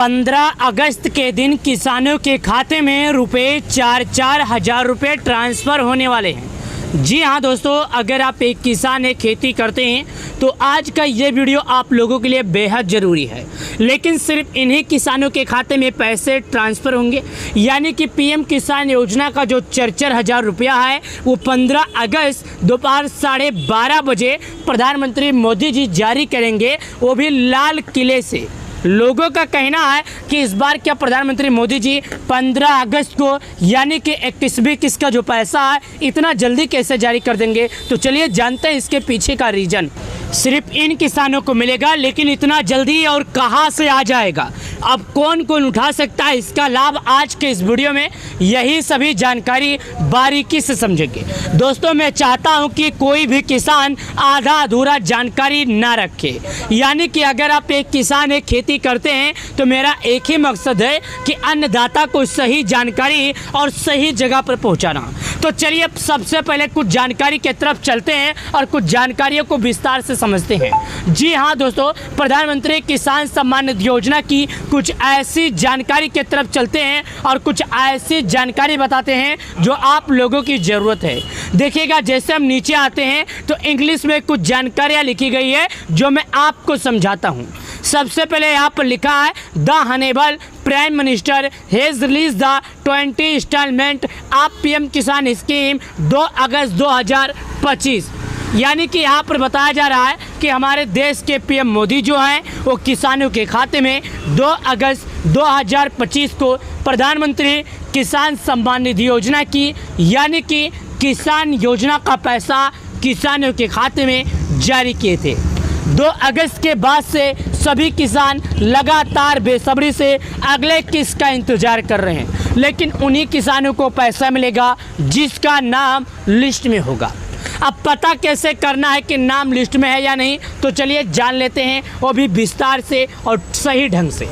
15 अगस्त के दिन किसानों के खाते में रुपए 4-4 हज़ार रुपये ट्रांसफ़र होने वाले हैं। जी हाँ दोस्तों, अगर आप एक किसान है, खेती करते हैं, तो आज का ये वीडियो आप लोगों के लिए बेहद ज़रूरी है। लेकिन सिर्फ इन्हीं किसानों के खाते में पैसे ट्रांसफ़र होंगे, यानी कि पीएम किसान योजना का जो 4-4 हज़ार रुपया है वो 15 अगस्त दोपहर 12:30 बजे प्रधानमंत्री मोदी जी जारी करेंगे, वो भी लाल किले से। लोगों का कहना है कि इस बार क्या प्रधानमंत्री मोदी जी 15 अगस्त को यानी कि 21 का जो पैसा है इतना जल्दी कैसे जारी कर देंगे। तो चलिए जानते हैं इसके पीछे का रीज़न। सिर्फ इन किसानों को मिलेगा, लेकिन इतना जल्दी और कहां से आ जाएगा, अब कौन कौन उठा सकता है इसका लाभ, आज के इस वीडियो में यही सभी जानकारी बारीकी से समझेंगे। दोस्तों, मैं चाहता हूं कि कोई भी किसान आधा अधूरा जानकारी ना रखे, यानी कि अगर आप एक किसान है, खेती करते हैं, तो मेरा एक ही मकसद है कि अन्नदाता को सही जानकारी और सही जगह पर पहुंचाना। तो चलिए सबसे पहले कुछ जानकारी की तरफ चलते हैं और कुछ जानकारियों को विस्तार से समझते हैं। जी हाँ दोस्तों, प्रधानमंत्री किसान सम्मान निधि योजना की कुछ ऐसी जानकारी की तरफ चलते हैं और कुछ ऐसी जानकारी बताते हैं जो आप लोगों की ज़रूरत है। देखिएगा, जैसे हम नीचे आते हैं तो इंग्लिश में कुछ जानकारियाँ लिखी गई है जो मैं आपको समझाता हूँ। सबसे पहले यहाँ पर लिखा है, the honourable prime minister has release the 20 instalment of PM Kisan scheme 2 August 2025। यानी कि यहाँ पर बताया जा रहा है कि हमारे देश के पीएम मोदी जो हैं वो किसानों के खाते में 2 अगस्त 2025 को प्रधानमंत्री किसान सम्मान निधि योजना की यानी कि किसान योजना का पैसा किसानों के खाते में जारी किए थे। 2 अगस्त के बाद से सभी किसान लगातार बेसब्री से अगले किस्त का इंतजार कर रहे हैं, लेकिन उन्हीं किसानों को पैसा मिलेगा जिसका नाम लिस्ट में होगा। अब पता कैसे करना है कि नाम लिस्ट में है या नहीं, तो चलिए जान लेते हैं, वो भी विस्तार से और सही ढंग से।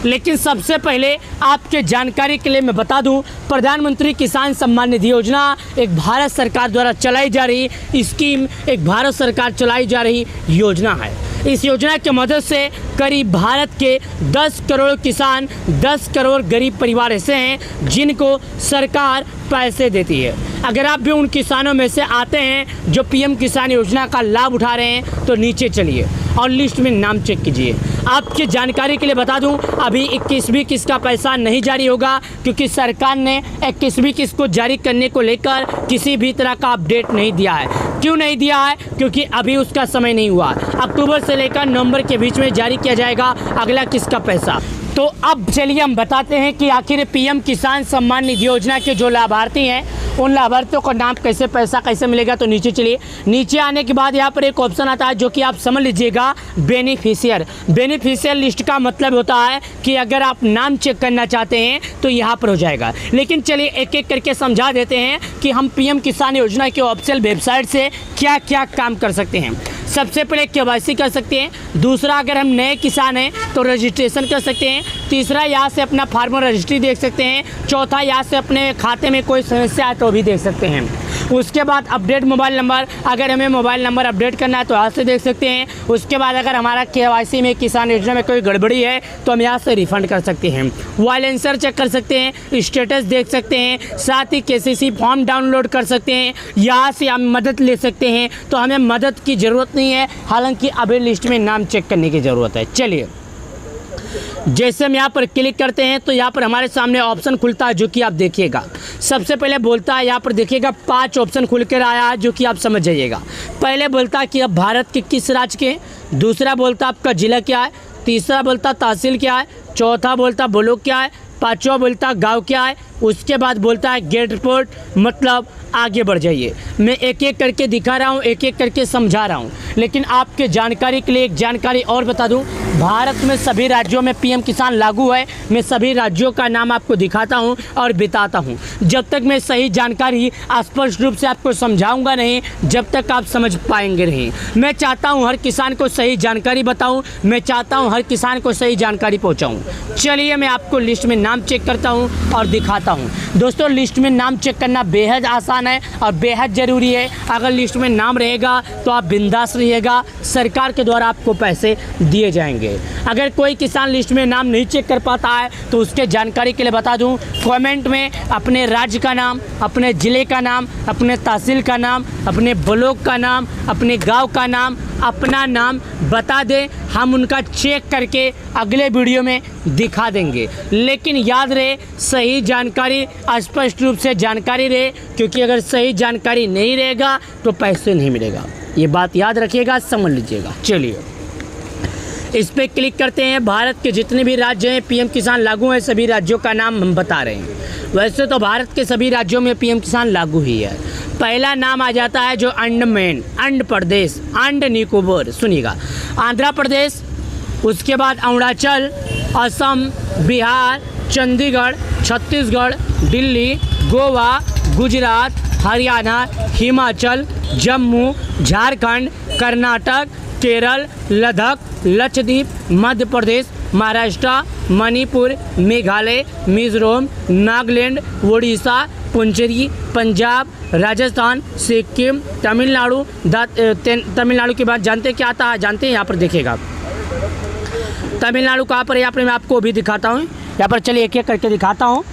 लेकिन सबसे पहले आपके जानकारी के लिए मैं बता दूं, प्रधानमंत्री किसान सम्मान निधि योजना एक भारत सरकार द्वारा चलाई जा रही स्कीम, एक भारत सरकार चलाई जा रही योजना है। इस योजना की मदद से करीब भारत के 10 करोड़ किसान, 10 करोड़ गरीब परिवार ऐसे हैं जिनको सरकार पैसे देती है। अगर आप भी उन किसानों में से आते हैं जो पीएम किसान योजना का लाभ उठा रहे हैं, तो नीचे चलिए और लिस्ट में नाम चेक कीजिए। आपकी जानकारी के लिए बता दूं, अभी 21वीं किस्त का पैसा नहीं जारी होगा, क्योंकि सरकार ने 21वीं किस्त को जारी करने को लेकर किसी भी तरह का अपडेट नहीं दिया है। क्यों नहीं दिया है? क्योंकि अभी उसका समय नहीं हुआ। अक्टूबर से लेकर नवंबर के बीच में जारी किया जाएगा अगला किस्त का पैसा। तो अब चलिए हम बताते हैं कि आखिर पीएम किसान सम्मान निधि योजना के जो लाभार्थी हैं उन लाभार्थियों का नाम कैसे, पैसा कैसे मिलेगा। तो नीचे चलिए, नीचे आने के बाद यहाँ पर एक ऑप्शन आता है जो कि आप समझ लीजिएगा, बेनिफिशियर। बेनिफिशियर लिस्ट का मतलब होता है कि अगर आप नाम चेक करना चाहते हैं तो यहाँ पर हो जाएगा। लेकिन चलिए एक एक करके समझा देते हैं कि हम पीएम किसान योजना के ऑफिशियल वेबसाइट से क्या क्या काम कर सकते हैं। सबसे पहले केवाईसी कर सकते हैं, दूसरा अगर हम नए किसान हैं तो रजिस्ट्रेशन कर सकते हैं, तीसरा यहाँ से अपना फार्मर रजिस्ट्री देख सकते हैं, चौथा यहाँ से अपने खाते में कोई समस्या है तो भी देख सकते हैं। उसके बाद अपडेट मोबाइल नंबर, अगर हमें मोबाइल नंबर अपडेट करना है तो यहाँ से देख सकते हैं। उसके बाद अगर हमारा केवाईसी में किसान योजना में कोई गड़बड़ी है तो हम यहाँ से रिफंड कर सकते हैं। वायलेंसर चेक कर सकते हैं, स्टेटस देख सकते हैं, साथ ही केसीसी फॉर्म डाउनलोड कर सकते हैं, यहाँ से हम मदद ले सकते हैं। तो हमें मदद की ज़रूरत नहीं है, हालांकि अभी लिस्ट में नाम चेक करने की ज़रूरत है। चलिए, जैसे हम यहाँ पर क्लिक करते हैं तो यहाँ पर हमारे सामने ऑप्शन खुलता है जो कि आप देखिएगा। सबसे पहले बोलता है, यहाँ पर देखिएगा 5 ऑप्शन खुल कर आया है जो कि आप समझ जाइएगा। पहले बोलता है कि अब भारत के किस राज्य के, दूसरा बोलता आपका ज़िला क्या है, तीसरा बोलता तहसील क्या है, चौथा बोलता ब्लॉक क्या है, पाँचवा बोलता गाँव क्या है, उसके बाद बोलता है गेट रिपोर्ट, मतलब आगे बढ़ जाइए। मैं एक एक करके दिखा रहा हूँ, एक एक करके समझा रहा हूँ। लेकिन आपके जानकारी के लिए एक जानकारी और बता दूँ, भारत में सभी राज्यों में पीएम किसान लागू है। मैं सभी राज्यों का नाम आपको दिखाता हूँ और बताता हूँ। जब तक मैं सही जानकारी स्पष्ट रूप से आपको समझाऊंगा नहीं, जब तक आप समझ पाएंगे नहीं। मैं चाहता हूँ हर किसान को सही जानकारी बताऊँ, मैं चाहता हूँ हर किसान को सही जानकारी पहुँचाऊँ। चलिए मैं आपको लिस्ट में नाम चेक करता हूँ और दिखाता हूँ। दिखाता हूँ। दोस्तों लिस्ट में नाम चेक करना बेहद आसान है और बेहद ज़रूरी है। अगर लिस्ट में नाम रहेगा तो आप बिंदास रहिएगा, सरकार के द्वारा आपको पैसे दिए जाएंगे। अगर कोई किसान लिस्ट में नाम नहीं चेक कर पाता है तो उसके जानकारी के लिए बता दूं, कमेंट में अपने राज्य का नाम, अपने ज़िले का नाम, अपने तहसील का नाम, अपने ब्लॉक का नाम, अपने गांव का नाम, अपना नाम बता दें, हम उनका चेक करके अगले वीडियो में दिखा देंगे। लेकिन याद रहे सही जानकारी, स्पष्ट रूप से जानकारी रहे, क्योंकि अगर सही जानकारी नहीं रहेगा तो पैसे नहीं मिलेगा। ये बात याद रखिएगा, समझ लीजिएगा। चलिए इस पर क्लिक करते हैं। भारत के जितने भी राज्य हैं पीएम किसान लागू हैं, सभी राज्यों का नाम हम बता रहे हैं। वैसे तो भारत के सभी राज्यों में पीएम किसान लागू ही है। पहला नाम आ जाता है जो अंडमान, अंड प्रदेश, अंड निकोबार, सुनिएगा, आंध्र प्रदेश, उसके बाद अरुणाचल, असम, बिहार, चंडीगढ़, छत्तीसगढ़, दिल्ली, गोवा, गुजरात, हरियाणा, हिमाचल, जम्मू, झारखंड, कर्नाटक, केरल, लद्दाख, लक्षद्वीप, मध्य प्रदेश, महाराष्ट्र, मणिपुर, मेघालय, मिजोरम, नागालैंड, उड़ीसा, पुंचेरी, पंजाब, राजस्थान, सिक्किम, तमिलनाडु। तमिलनाडु के बाद जानते क्या आता है? जानते हैं, यहाँ पर देखिएगा तमिलनाडु कहाँ पर है, यहाँ पर मैं आपको भी दिखाता हूँ। यहाँ पर चलिए एक एक करके दिखाता हूँ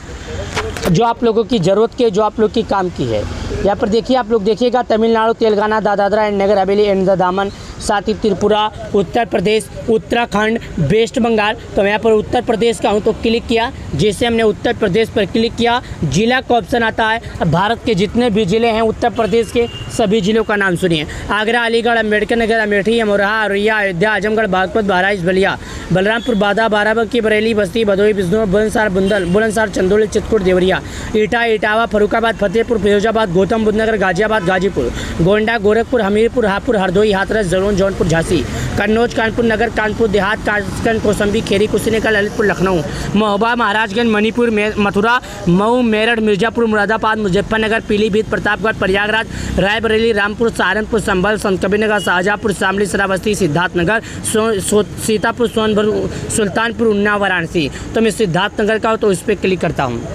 जो आप लोगों की ज़रूरत के, जो आप लोग की काम की है। यहाँ पर देखिए, आप लोग देखिएगा तमिलनाडु, तेलंगाना, दादरा एंड नगर हवेली एंड दामन, साथ ही त्रिपुरा, उत्तर प्रदेश, उत्तराखंड, वेस्ट बंगाल। तो मैं यहाँ पर उत्तर प्रदेश का हूँ तो क्लिक किया। जैसे हमने उत्तर प्रदेश पर क्लिक किया, जिला का ऑप्शन आता है। भारत के जितने भी ज़िले हैं उत्तर प्रदेश के, सभी ज़िलों का नाम सुनिए। आगरा, अलीगढ़, अम्बेडकर नगर, अमेठी, अमरोहा, औरैया, अयोध्या, आजमगढ़, बागपत, बहराइच, बलिया, बलरामपुर, बादा, बाराबंकी, बरेली, बस्ती, भदोही, बिजनौर, बुलंदशहर, बुलंदशहर, चंदौली, चित्रकूट, देवरिया, ईटा, इटावा, फरुखाबाद, फतेहपुर, फिरोजाबाद, गौतम बुद्ध नगर, गाजियाबाद, गाजीपुर, गोंडा, गोरखपुर, हमीरपुर, हापुड़, हरदोई, हाथरस, जलौन, जौनपुर, झांसी, कन्नौज, कानपुर नगर, कानपुर देहात, कासगंज, कौशाम्बी, खेरी, कुशीनगर, ललितपुर, लखनऊ, महोबा, महाराजगंज, मणिपुर, मथुरा, मऊ, मेरठ, मिर्जापुर, मुरादाबाद, मुजफ्फरनगर, पीलीभीत, प्रतापगढ़, प्रयागराज, रायबरेली, रामपुर, सहारनपुर, संभल, संतकबीरनगर, शाहजहाँपुर, शामली, श्रावस्ती, सिद्धार्थनगर, सीतापुर, सोनभद्र, सुल्तानपुर, उन्नाव, वाराणसी। तो मैं सिद्धार्थनगर का हूँ तो इस पर क्लिक करता हूँ।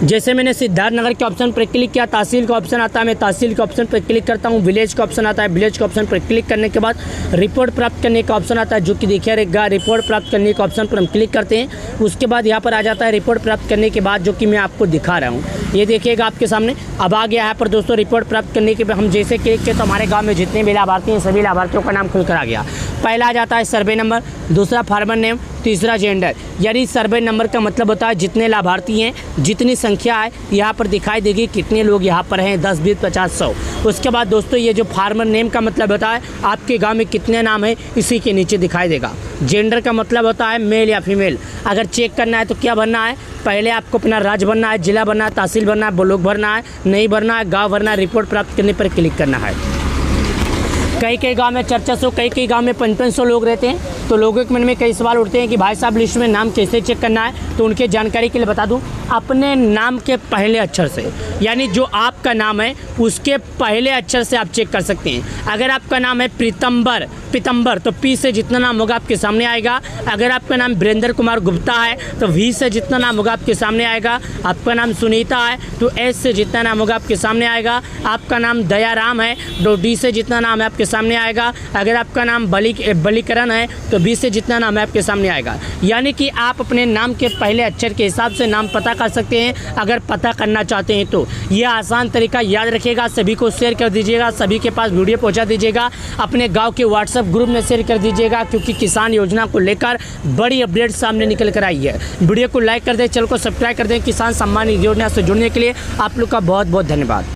जैसे मैंने सिद्धार्थनगर के ऑप्शन पर क्लिक किया, तहसील का ऑप्शन आता है, मैं तहसील के ऑप्शन पर क्लिक करता हूँ। विलेज का ऑप्शन आता है, विलेज के ऑप्शन पर क्लिक करने के बाद रिपोर्ट प्राप्त करने का ऑप्शन आता है, जो कि देखिए रहेगा। रिपोर्ट प्राप्त करने के ऑप्शन पर हम क्लिक करते हैं। उसके बाद यहाँ पर आ जाता है रिपोर्ट प्राप्त करने के बाद, जो कि मैं आपको दिखा रहा हूँ। ये देखिएगा आपके सामने अब आ गया यहाँ पर दोस्तों रिपोर्ट प्राप्त करने के बाद हम जैसे क्लिक किए तो हमारे गाँव में जितने भी लाभार्थी हैं सभी लाभार्थियों का नाम खुलकर आ गया। पहला आ जाता है सर्वे नंबर, दूसरा फार्मर नेम, तीसरा जेंडर। यानी सर्वे नंबर का मतलब होता है जितने लाभार्थी हैं, जितनी संख्या है यहाँ पर दिखाई देगी, कितने लोग यहाँ पर हैं, 10, 20, 50, 100। उसके बाद दोस्तों ये जो फार्मर नेम का मतलब होता है आपके गांव में कितने नाम है, इसी के नीचे दिखाई देगा। जेंडर का मतलब होता है मेल या फीमेल। अगर चेक करना है तो क्या भरना है, पहले आपको अपना राज्य भरना है, जिला भरना है, तहसील भरना है, ब्लॉक भरना है, नहीं भरना है, गाँव भरना है। रिपोर्ट प्राप्त करने पर क्लिक करना है। कई कई गांव में 400, कई गांव में 500 लोग रहते हैं। तो लोगों के मन में कई सवाल उठते हैं कि भाई साहब लिस्ट में नाम कैसे चेक करना है। तो उनके जानकारी के लिए बता दूं, अपने नाम के पहले अक्षर से, यानी जो आपका नाम है उसके पहले अक्षर से आप चेक कर सकते हैं। अगर आपका नाम है पीतम्बर तो पी से जितना नाम होगा आपके सामने आएगा। अगर आपका नाम वीरेंद्र कुमार गुप्ता है तो वी से जितना नाम होगा आपके सामने आएगा। आपका नाम सुनीता है तो एस से जितना नाम होगा आपके सामने आएगा। आपका नाम दयाराम है तो डी से जितना नाम है आपके सामने आएगा। अगर आपका नाम बलीकरण है तो बी से जितना नाम है आपके सामने आएगा। यानी कि आप अपने नाम के पहले अक्षर के हिसाब से नाम पता कर सकते हैं अगर पता करना चाहते हैं तो। यह आसान तरीका याद रखिएगा, सभी को शेयर कर दीजिएगा, सभी के पास वीडियो पहुंचा दीजिएगा, अपने गांव के व्हाट्सएप ग्रुप में शेयर कर दीजिएगा, क्योंकि किसान योजना को लेकर बड़ी अपडेट सामने निकल कर आई है। वीडियो को लाइक कर दें, चैनल को सब्सक्राइब कर दें। किसान सम्मान निधि योजना से जुड़ने के लिए आप लोग का बहुत बहुत धन्यवाद।